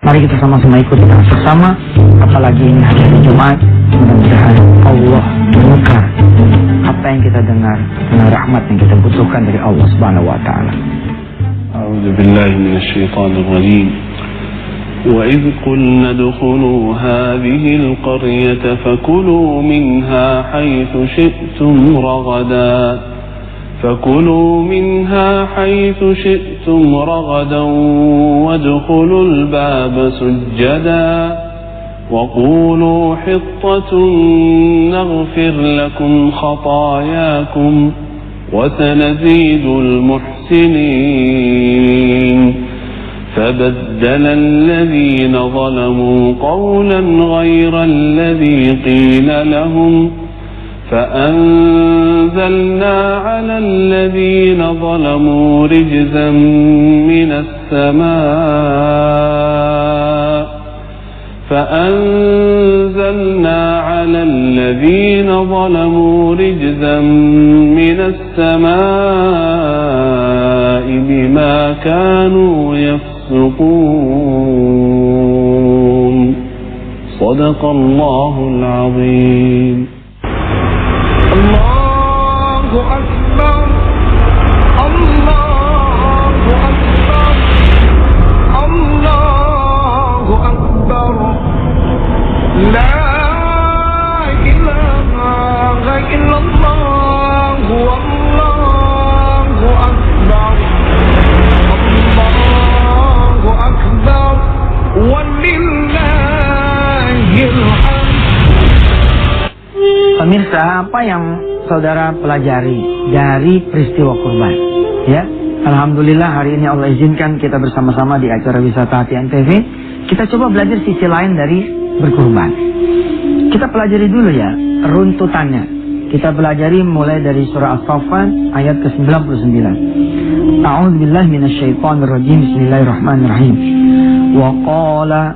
Mari kita sama-sama ikuti bersama, apalagi ini hari Jumat. Mudah-mudahan Allah menukar apa yang kita dengar dengan rahmat yang kita butuhkan dari Allah Subhanahu wa taala. A'udzu billahi minasyaitonir rajim. Wa idh qulna udkhulu hadhihi al-qaryata fakulu minha haythu syi'tum ragadan فكلوا منها حيث شئتم رغدا وادخلوا الباب سجدا وقولوا حطة نغفر لكم خطاياكم وسنزيد المحسنين فبدل الذين ظلموا قولا غير الذي قيل لهم فأنزلنا على الذين ظلموا رجزا من السماء فأنزلنا على الذين ظلموا رجزا من السماء بما كانوا يفسقون صدق الله العظيم. Allahu Akbar, Allahu Akbar, Allahu Akbar, La ilaha illallah, Allahu Akbar, Allahu Akbar, walillahil hamd. Pemirsa, apa yang saudara pelajari dari peristiwa kurban? Ya, alhamdulillah hari ini Allah izinkan kita bersama-sama di acara wisata hati NTV. Kita coba belajar sisi lain dari berkurban. Kita pelajari dulu ya runtutannya. Kita pelajari mulai dari surah As-Saffat ayat ke-99. A'udzubillahi minasyaitonirrajim. Bismillahirrahmanirrahim. Wa qala,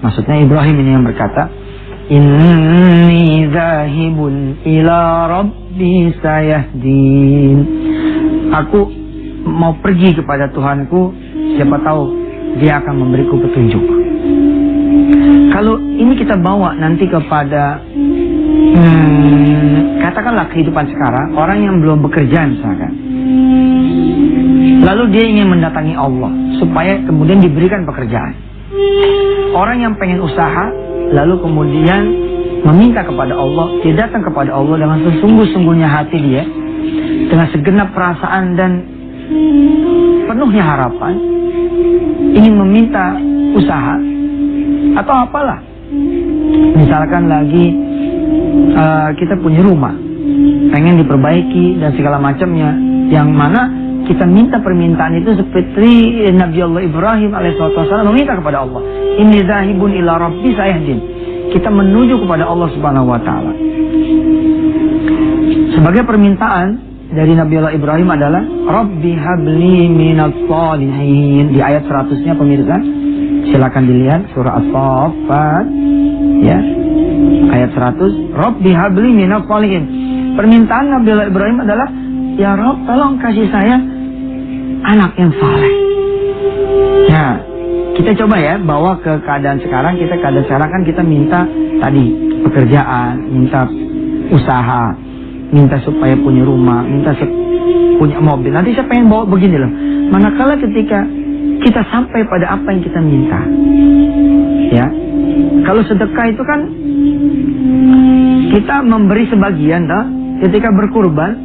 maksudnya Ibrahim ini yang berkata, Inni zahibun ila rabbi sayahdin. Aku mau pergi kepada Tuhanku, siapa tahu dia akan memberiku petunjuk. Kalau ini kita bawa nanti kepada katakanlah kehidupan sekarang, orang yang belum bekerja misalkan, lalu dia ingin mendatangi Allah supaya kemudian diberikan pekerjaan. Orang yang pengen usaha lalu kemudian meminta kepada Allah, dia datang kepada Allah dengan sesungguh-sungguhnya hati dia, dengan segenap perasaan dan penuhnya harapan, ingin meminta usaha atau apalah. Misalkan lagi kita punya rumah, pengen diperbaiki dan segala macamnya, yang mana kita minta permintaan itu seperti Nabi Allah Ibrahim alaihissalam meminta kepada Allah, Inni zahibun ila rabbi sayahdin. Kita menuju kepada Allah Subhanahu wa taala. Sebagai permintaan dari Nabi Allah Ibrahim adalah Rabbi habli minats shalihin. Di ayat 100-nya pemirsa, silakan dilihat surah As-Saffat ya. Ayat 100, Rabbi habli minats shalihin. Permintaan Nabi Allah Ibrahim adalah, ya Rabb, tolong kasih saya anak yang saleh. Nah, kita coba ya bawa ke keadaan sekarang. Keadaan sekarang kan kita minta tadi pekerjaan, minta usaha, minta supaya punya rumah, minta punya mobil. Nanti saya pengen bawa begini loh. Manakala ketika kita sampai pada apa yang kita minta, ya, kalau sedekah itu kan kita memberi sebagian, toh. Ketika berkurban,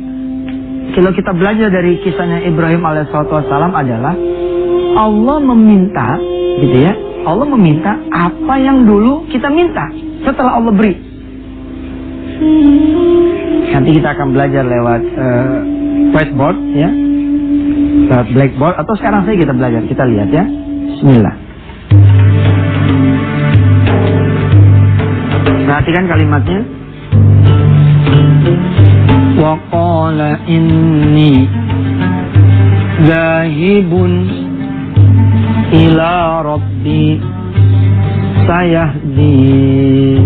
kalau kita belajar dari kisahnya Ibrahim alaihissalam adalah Allah meminta, gitu ya, Allah meminta apa yang dulu kita minta setelah Allah beri. Nanti kita akan belajar lewat whiteboard ya, lewat blackboard, atau sekarang saja kita belajar. Kita lihat ya. Bismillah. Perhatikan kalimatnya. Wa qala inni zahibun ila rabbi sayahdin.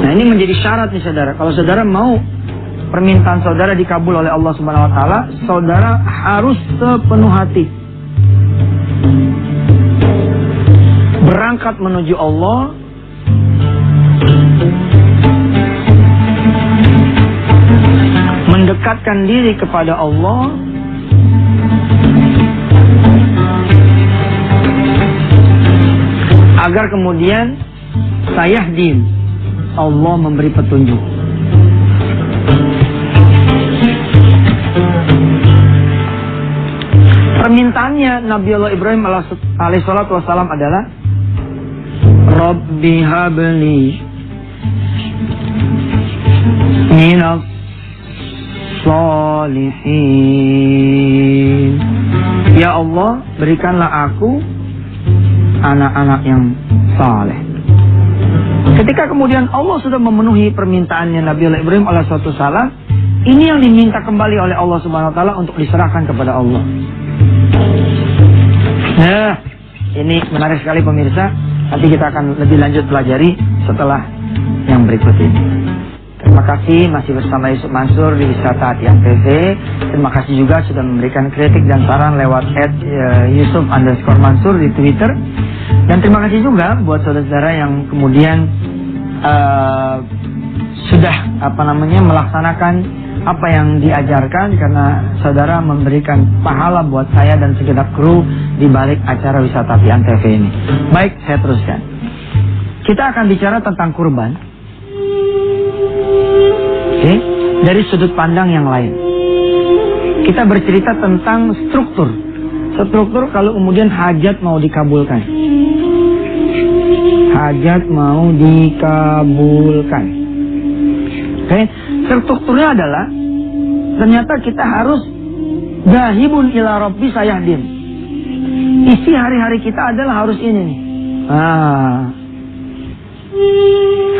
Nah, ini menjadi syarat nih saudara. Kalau saudara mau permintaan saudara dikabul oleh Allah Subhanahu wa taala, saudara harus sepenuh hati berangkat menuju Allah, mendekatkan diri kepada Allah, agar kemudian sayahdin, Allah memberi petunjuk. Permintaannya Nabiullah Ibrahim alaihissalatu wassalam adalah Rabbi habli minas salihin. Ya Allah, berikanlah aku anak-anak yang saleh. Ketika kemudian Allah sudah memenuhi permintaannya Nabiullah Ibrahim alaihissalatu wassalam, ini yang diminta kembali oleh Allah Subhanahu wa taala untuk diserahkan kepada Allah. Nah, ini menarik sekali pemirsa. Nanti kita akan lebih lanjut pelajari setelah yang berikut ini. Terima kasih masih bersama Yusuf Mansur di Wisata Hati TV. Terima kasih juga sudah memberikan kritik dan saran lewat @Yusuf_Mansur di Twitter. Dan terima kasih juga buat saudara-saudara yang kemudian sudah melaksanakan apa yang diajarkan, karena saudara memberikan pahala buat saya dan segenap kru di balik acara Wisata Hati TV ini. Baik, saya teruskan. Kita akan bicara tentang kurban. Oke, dari sudut pandang yang lain. Kita bercerita tentang struktur kalau kemudian hajat mau dikabulkan. Hajat mau dikabulkan. Oke, strukturnya adalah ternyata kita harus zahibun ila rabbi sayahdin. Isi hari-hari kita adalah harus ini nih.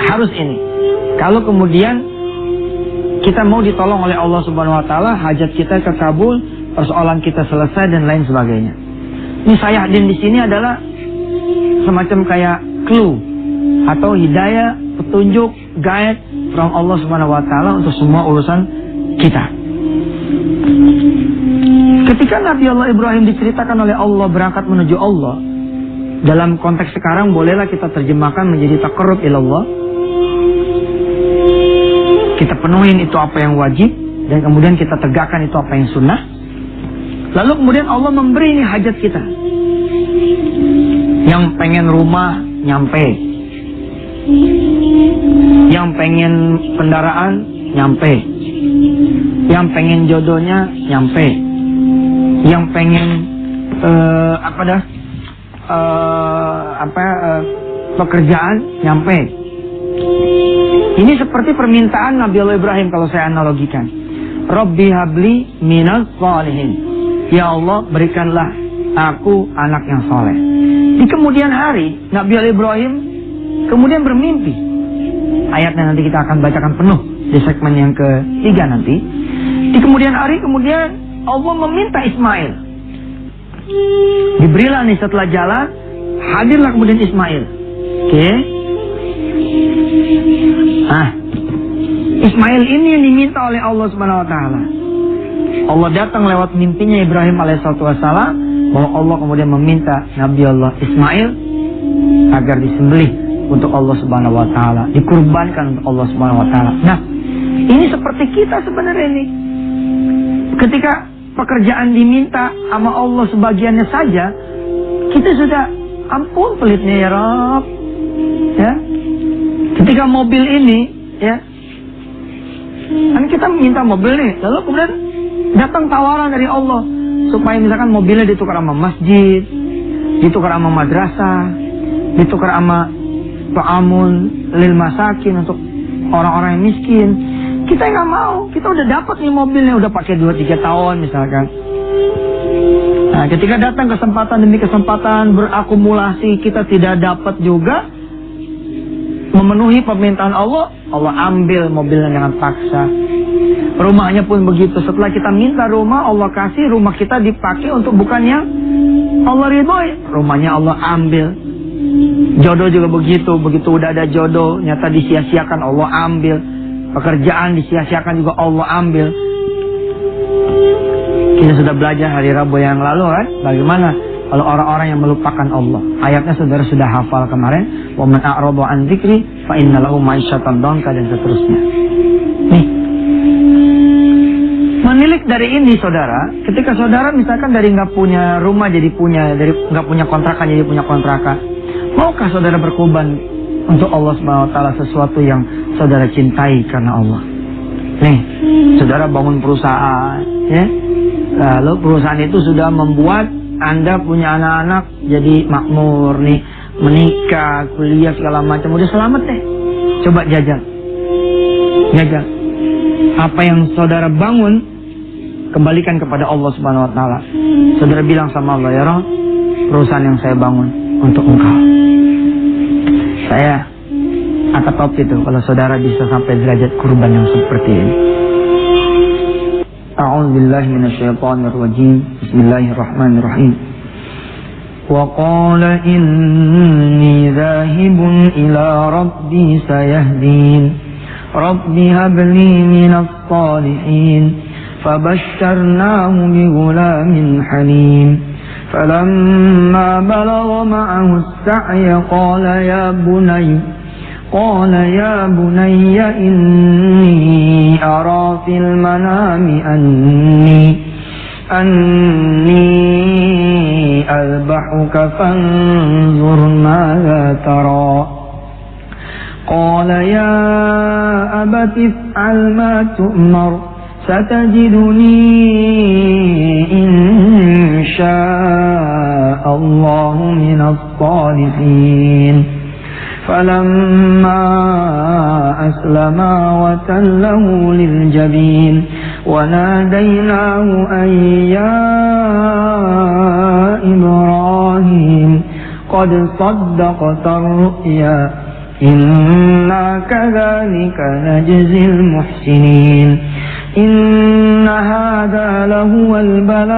Harus ini. Kalau kemudian kita mau ditolong oleh Allah Subhanahu wa taala, hajat kita terkabul, persoalan kita selesai dan lain sebagainya. Ini sayahdin di sini adalah semacam kayak clue atau hidayah, petunjuk, guide from Allah Subhanahu wa taala untuk semua urusan kita. Ketika Nabi Allah Ibrahim diceritakan oleh Allah berangkat menuju Allah, dalam konteks sekarang bolehlah kita terjemahkan menjadi taqarrub ilallah. Kita penuhin itu apa yang wajib, dan kemudian kita tegakkan itu apa yang sunnah. Lalu kemudian Allah memberi ini hajat kita. Yang pengen rumah, nyampe. Yang pengen kendaraan, nyampe. Yang pengen jodohnya, nyampe. Yang pengen pekerjaan, nyampe. Ini seperti permintaan Nabi Allah Ibrahim kalau saya analogikan. Rabbi habli minal salihin. Ya Allah, berikanlah aku anak yang soleh. Di kemudian hari, Nabi Allah Ibrahim kemudian bermimpi. Ayatnya nanti kita akan bacakan penuh di segmen yang ketiga nanti. Di kemudian hari, kemudian Allah meminta Ismail. Diberilah nih setelah jalan, hadirlah kemudian Ismail. Oke. Ismail ini yang diminta oleh Allah Subhanahu wa taala. Allah datang lewat mimpinya Ibrahim alaihissalatu wassalam, bahwa Allah kemudian meminta Nabi Allah Ismail agar disembelih untuk Allah Subhanahu wa taala, dikurbankan untuk Allah Subhanahu wa taala. Nah, ini seperti kita sebenarnya ini. Ketika pekerjaan diminta sama Allah sebagiannya saja, kita sudah ampun pelitnya ya Rabb. Ya. Ketika mobil ini, ya, kan kita minta mobil nih, lalu kemudian datang tawaran dari Allah supaya misalkan mobilnya ditukar sama masjid, ditukar sama madrasah, ditukar sama ta'amun lil masakin untuk orang-orang yang miskin. Kita nggak mau, kita udah dapat nih mobilnya, udah pakai 2-3 tahun misalkan. Nah, ketika datang kesempatan demi kesempatan berakumulasi, kita tidak dapat juga memenuhi permintaan Allah, Allah ambil mobilnya dengan paksa. Rumahnya pun begitu. Setelah kita minta rumah, Allah kasih, rumah kita dipakai untuk bukan yang Allah ridhoi. Rumahnya Allah ambil. Jodoh juga begitu. Begitu udah ada jodoh, nyata disia-siakan, Allah ambil. Pekerjaan disia-siakan juga Allah ambil. Kita sudah belajar hari Rabu yang lalu kan, bagaimana Kalau orang-orang yang melupakan Allah. Ayatnya saudara sudah hafal kemarin. Wa man a'rada an dzikri fa inna lahu ma'isyatan dhanka dan seterusnya. Nih. Menilik dari ini saudara, ketika saudara misalkan dari nggak punya rumah jadi punya, dari nggak punya kontrakan jadi punya kontrakan, maukah saudara berkorban untuk Allah Subhanahu Wa Taala sesuatu yang saudara cintai karena Allah? Nih, saudara bangun perusahaan, ya, lalu perusahaan itu sudah membuat Anda punya anak-anak jadi makmur nih, menikah, kuliah segala macam, udah selamat deh. Coba jajal. Apa yang saudara bangun kembalikan kepada Allah Subhanahu Wa Taala. Saudara bilang sama Allah, ya Rabb, perusahaan yang saya bangun untuk Engkau. Saya angkat top itu kalau saudara bisa sampai derajat kurban yang seperti ini. A'udzubillahi minasyaitonir rajim. Bismillahirrahmanirrahim. Wa qala inni dhahibun ila rabbi sayahdin. Rabbi habli minas salihin. فبشرناه بغلام حليم فلما بلغ معه السعي قال يا بني إني أرى في المنام أني أذبحك فانظر ماذا ترى قال يا أبت افعل ما تؤمر ستجدني إن شاء الله من الصالحين فلما أسلما وتله للجبين وناديناه أن يا إبراهيم قد صدقت الرؤيا إنا كذلك نجزي المحسنين إن هذا لهو البلاء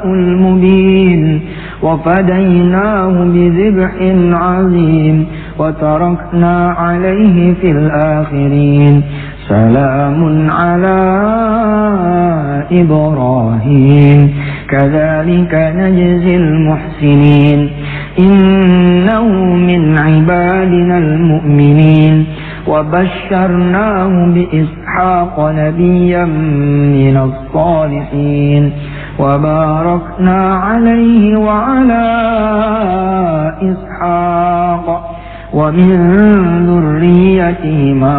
المبين وفديناه بذبح عظيم وتركنا عليه في الآخرين سلام على إبراهيم كذلك نجزي المحسنين إنه من عبادنا المؤمنين وبشرناه بإسحاق نبيا من الصالحين وباركنا عليه وعلى إسحاق ومن ذريتهما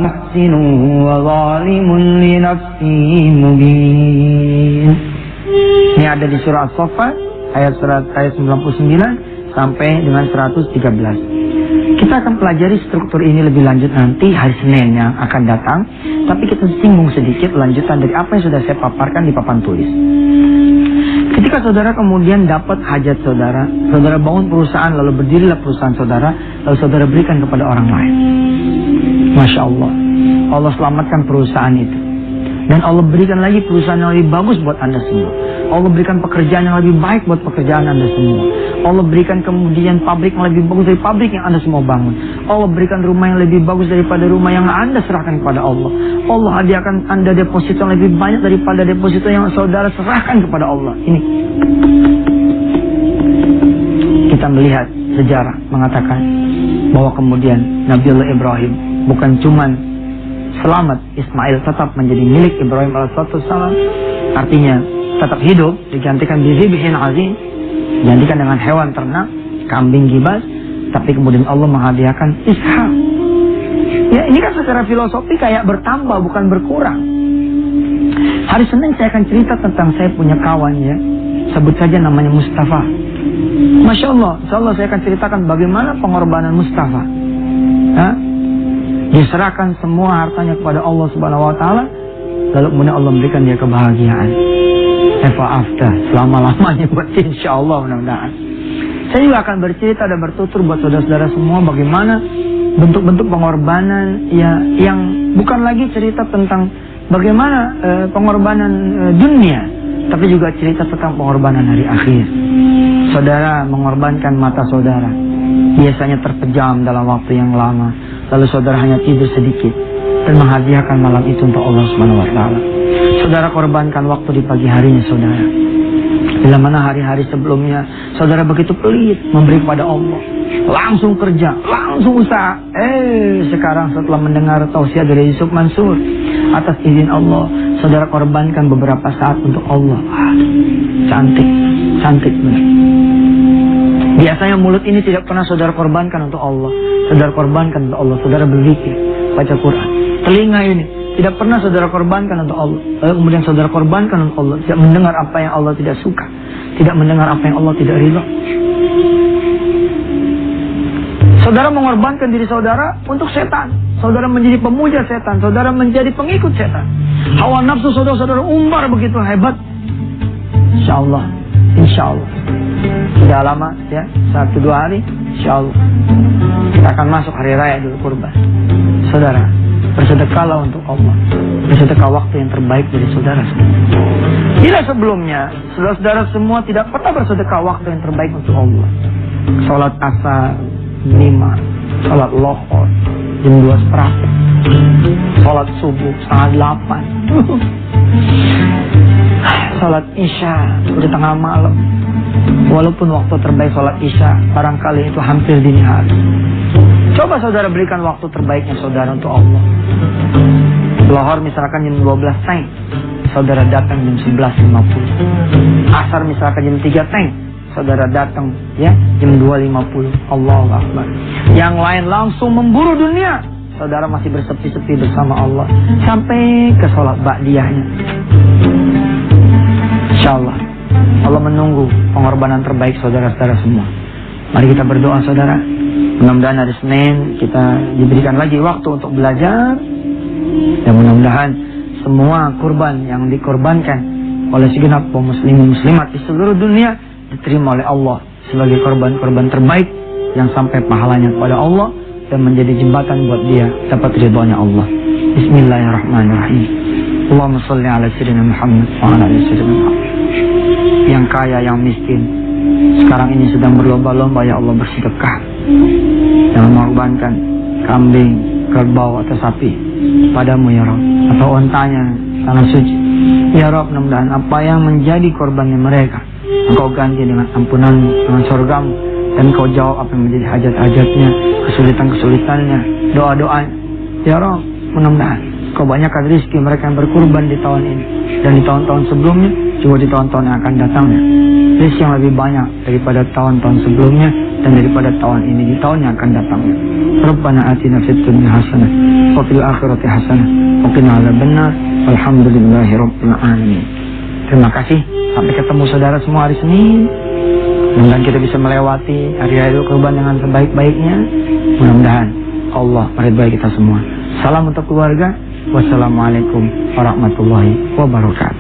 محسن وظالم لنفسه مبين. Ini ada di surah As-Saffat ayat 99 sampai dengan 113. Kita akan pelajari struktur ini lebih lanjut nanti hari Senin yang akan datang. Tapi kita singgung sedikit lanjutan dari apa yang sudah saya paparkan di papan tulis. Ketika saudara kemudian dapat hajat saudara, saudara bangun perusahaan lalu berdirilah perusahaan saudara, lalu saudara berikan kepada orang lain. Masya Allah, Allah selamatkan perusahaan itu. Dan Allah berikan lagi perusahaan yang lebih bagus buat Anda semua. Allah berikan pekerjaan yang lebih baik buat pekerjaan Anda semua. Allah berikan kemudian pabrik yang lebih bagus dari pabrik yang Anda semua bangun. Allah berikan rumah yang lebih bagus daripada rumah yang Anda serahkan kepada Allah. Allah hadiahkan Anda deposito yang lebih banyak daripada deposito yang saudara serahkan kepada Allah. Ini kita melihat sejarah mengatakan bahwa kemudian Nabiullah Ibrahim bukan cuman selamat, Ismail tetap menjadi milik Ibrahim alaihissalam. Artinya tetap hidup, digantikan bizibhin azim, digantikan dengan hewan ternak, kambing gibas, tapi kemudian Allah menghadiahkan Ishak. Ya, ini kan secara filosofi kayak bertambah bukan berkurang. Hari Senin saya akan cerita tentang saya punya kawan ya, sebut saja namanya Mustafa. Masya Allah, insya Allah saya akan ceritakan bagaimana pengorbanan Mustafa. Diserahkan semua hartanya kepada Allah Subhanahu Wa Taala, lalu kemudian Allah memberikan dia kebahagiaan. Ever after, selama-lamanya buat insya Allah mudah-mudahan. Saya juga akan bercerita dan bertutur buat saudara-saudara semua bagaimana bentuk-bentuk pengorbanan ya, yang bukan lagi cerita tentang bagaimana pengorbanan dunia, tapi juga cerita tentang pengorbanan hari akhir. Saudara mengorbankan mata saudara, biasanya terpejam dalam waktu yang lama, lalu saudara hanya tidur sedikit. dan menghadiahkan malam itu untuk Allah Subhanahu wa taala. Saudara korbankan waktu di pagi harinya saudara. Bila mana hari-hari sebelumnya saudara begitu pelit memberi kepada Allah, langsung kerja, langsung usaha. Sekarang setelah mendengar tausiah dari Yusuf Mansur, atas izin Allah, saudara korbankan beberapa saat untuk Allah. Cantik benar. Biasanya mulut ini tidak pernah saudara korbankan untuk Allah. Saudara korbankan untuk Allah, saudara berzikir, baca Quran. Telinga ini tidak pernah saudara korbankan untuk Allah. Lalu kemudian saudara korbankan untuk Allah, tidak mendengar apa yang Allah tidak suka, tidak mendengar apa yang Allah tidak ridha. Saudara mengorbankan diri saudara untuk setan. Saudara menjadi pemuja setan, saudara menjadi pengikut setan. Hawa nafsu saudara umbar begitu hebat. Insya Allah. Sudah lama ya, 1-2 hari, insya Allah kita akan masuk hari raya Idul Kurban. Saudara, bersedekahlah untuk Allah. Bersedekah waktu yang terbaik dari saudara semua. Bila sebelumnya, saudara-saudara semua tidak pernah bersedekah waktu yang terbaik untuk Allah. Salat asar 5, salat lohor jam 2:15, salat subuh 7:30, salat isya udah tengah malam. Walaupun waktu terbaik salat isya barangkali itu hampir dini hari. Coba saudara berikan waktu terbaiknya saudara untuk Allah. Lohor misalkan jam 12 teng, saudara datang jam 11:50. Asar misalkan jam 3 teng, saudara datang ya jam 2:50. Allahu Akbar. Yang lain langsung memburu dunia, saudara masih bersepi-sepi bersama Allah sampai ke sholat ba'diyahnya. Insyaallah Allah menunggu pengorbanan terbaik saudara-saudara semua. Mari kita berdoa saudara. Mudah-mudahan hari Senin kita diberikan lagi waktu untuk belajar. Dan mudah-mudahan semua kurban yang dikorbankan oleh segenap kaum muslimin muslimat di seluruh dunia diterima oleh Allah sebagai korban-korban terbaik yang sampai pahalanya kepada Allah dan menjadi jembatan buat dia dapat ridhonya Allah. Bismillahirrahmanirrahim. Allahumma sholli ala sayyidina Muhammad wa ala ali sayyidina Muhammad. Yang kaya, yang miskin sekarang ini sedang berlomba-lomba ya Allah bersedekah, yang mengorbankan kambing, kerbau atau sapi padamu ya Rabb, atau ontanya tanah suci ya Rabb. Mudah-mudahan apa yang menjadi korbannya mereka Engkau ganti dengan ampunanmu, dengan surgamu, dan Engkau jawab apa yang menjadi hajat-hajatnya, kesulitan-kesulitannya, doa-doanya ya Rabb. Mudah-mudahan Engkau banyakkan rezeki mereka yang berkurban di tahun ini dan di tahun-tahun sebelumnya, juga di tahun-tahun yang akan datangnya. Rezeki yang lebih banyak daripada tahun-tahun sebelumnya dan daripada tahun ini di tahun yang akan datangnya. Rabbana atina fid dunya hasanah wa fil akhirati hasanah wa qina adzabannar. Walhamdulillahirabbil alamin. Terima kasih. Sampai ketemu saudara semua hari Senin. Mudah-mudahan kita bisa melewati hari raya Idul Kurban dengan sebaik-baiknya. Mudah-mudahan Allah meridhai kita semua. Salam untuk keluarga. Wassalamualaikum warahmatullahi wabarakatuh.